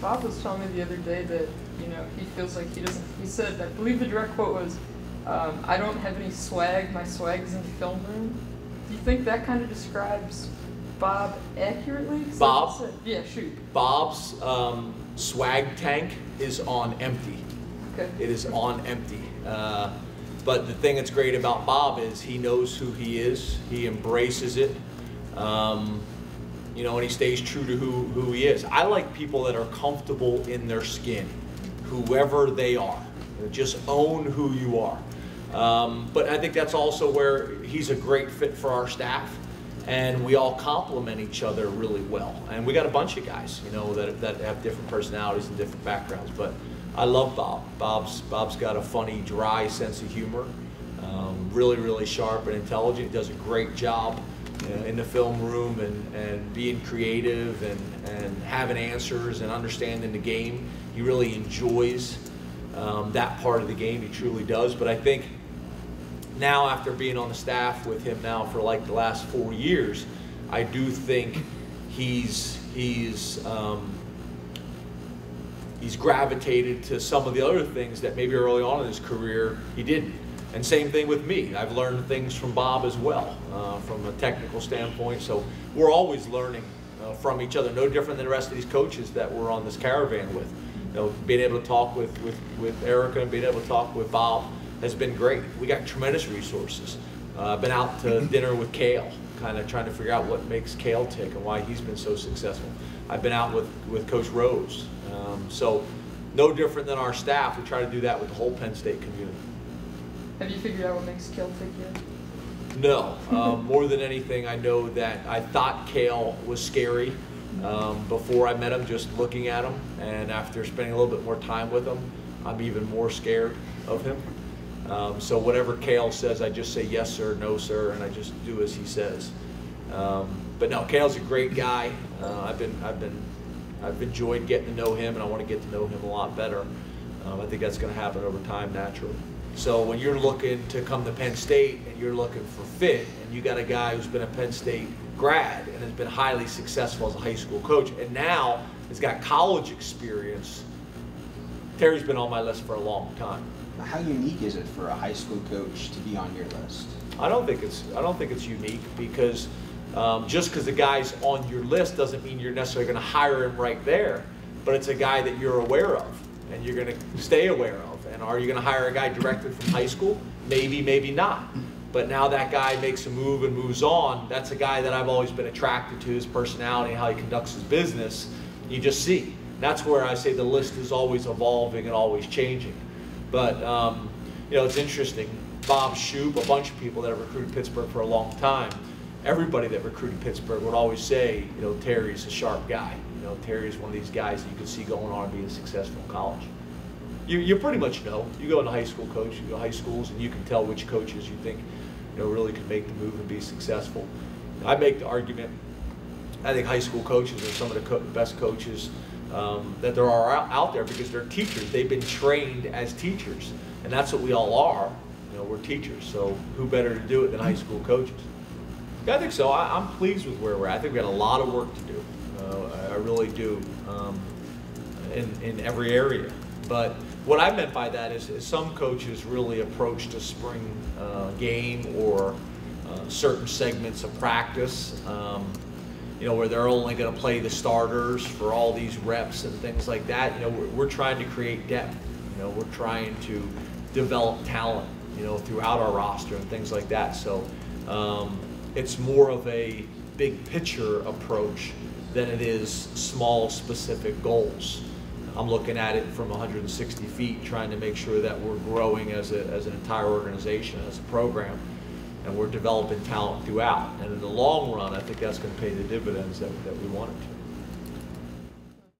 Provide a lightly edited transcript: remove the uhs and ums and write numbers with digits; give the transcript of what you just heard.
Bob was telling me the other day that, you know, he feels like he doesn't, he said, I believe the direct quote was, I don't have any swag, my swag's in the film room. Do you think that kind of describes Bob accurately? Bob? Yeah, shoot. Bob's swag tank is on empty. Okay. It is on empty. But the thing that's great about Bob is he knows who he is. He embraces it. You know, and he stays true to who he is. I like people that are comfortable in their skin, whoever they are. Just own who you are. But I think that's also where he's a great fit for our staff, and we all complement each other really well. And we got a bunch of guys, you know, that have different personalities and different backgrounds. But I love Bob. Bob's got a funny, dry sense of humor. Really, really sharp and intelligent. He does a great job in the film room and being creative and having answers and understanding the game. He really enjoys that part of the game. He truly does. But I think now, after being on the staff with him now for like the last 4 years, I do think he's gravitated to some of the other things that maybe early on in his career he didn't. And same thing with me. I've learned things from Bob as well, from a technical standpoint. So we're always learning from each other. No different than the rest of these coaches that we're on this caravan with. You know, being able to talk with Erica and being able to talk with Bob has been great. We got tremendous resources. I've been out to dinner with Cale, kind of trying to figure out what makes Cale tick and why he's been so successful. I've been out with Coach Rose. So no different than our staff. We try to do that with the whole Penn State community. Have you figured out what makes Cale tick yet? No. More than anything, I know that I thought Cale was scary before I met him, just looking at him. And after spending a little bit more time with him, I'm even more scared of him. So whatever Cale says, I just say yes sir, no sir, and I just do as he says. But no, Cale's a great guy. I've enjoyed getting to know him, and I want to get to know him a lot better. I think that's going to happen over time naturally. So when you're looking to come to Penn State and you're looking for fit, and you got a guy who's been a Penn State grad and has been highly successful as a high school coach, and now has got college experience, Terry's been on my list for a long time. How unique is it for a high school coach to be on your list? I don't think it's unique, because just because the guy's on your list doesn't mean you're necessarily going to hire him right there. But it's a guy that you're aware of and you're going to stay aware of. And are you going to hire a guy directly from high school? Maybe, maybe not. But now that guy makes a move and moves on, that's a guy that I've always been attracted to, his personality and how he conducts his business. You just see. That's where I say the list is always evolving and always changing. But, you know, it's interesting. Bob Shoup, a bunch of people that have recruited Pittsburgh for a long time, everybody that recruited Pittsburgh would always say, you know, Terry's a sharp guy. You know, Terry's one of these guys that you can see going on and being successful in college. You pretty much know. You go into high school coach, you go to high schools, and you can tell which coaches you think, you know, really can make the move and be successful. I make the argument, I think high school coaches are some of the best coaches that there are out there, because they're teachers. They've been trained as teachers, and that's what we all are. You know, we're teachers, so who better to do it than high school coaches? Yeah, I think so. I'm pleased with where we're at. I think we got a lot of work to do. I really do, in every area. But what I meant by that is some coaches really approach the spring game or certain segments of practice, you know, where they're only going to play the starters for all these reps and things like that. You know, we're trying to create depth. You know, we're trying to develop talent, you know, throughout our roster and things like that. So it's more of a big picture approach than it is small specific goals. I'm looking at it from 160 feet, trying to make sure that we're growing as an entire organization, as a program, and we're developing talent throughout. And in the long run, I think that's going to pay the dividends that we want it to.